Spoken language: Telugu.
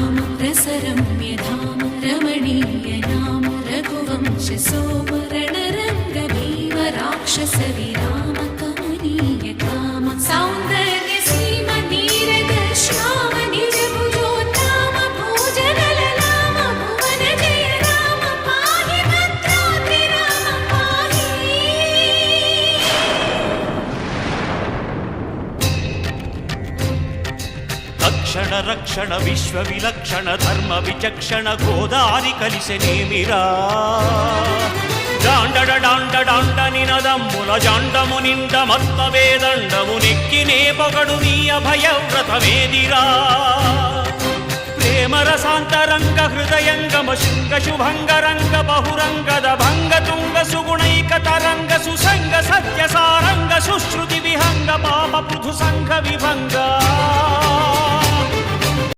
राम रसरम्य धाम रमणीय नाम रघुवंश सोम रणरङ्गभीम राक्षस विराम कमनीय काम सौन्दर्य सीम नीरद श्याम निज भुजोत्तम भोजनललाम भुवन जय राम पाहि भद्राद्रि राम पाहि। రక్షణ రక్షణ విశ్వ విలక్షణ ధర్మ విచక్షణ గోదారి కలిసెనేమిరా జాండడ డాండ డాండ నినదమ్ముల జాండము నిండ మత్త వేదండము నెక్కినే పొగడు నీ అభయవ్రతమేదిరా ప్రేమ రసాంతరంగ హృదయంగమ శృంగ శుభంగరంగ బహురంగద భంగ తుంగ సుగుణైక తరంగ సుసంగ సత్య సారంగ సుశ్రుతి విహంగ పాప పృథు సంఘ విభంగ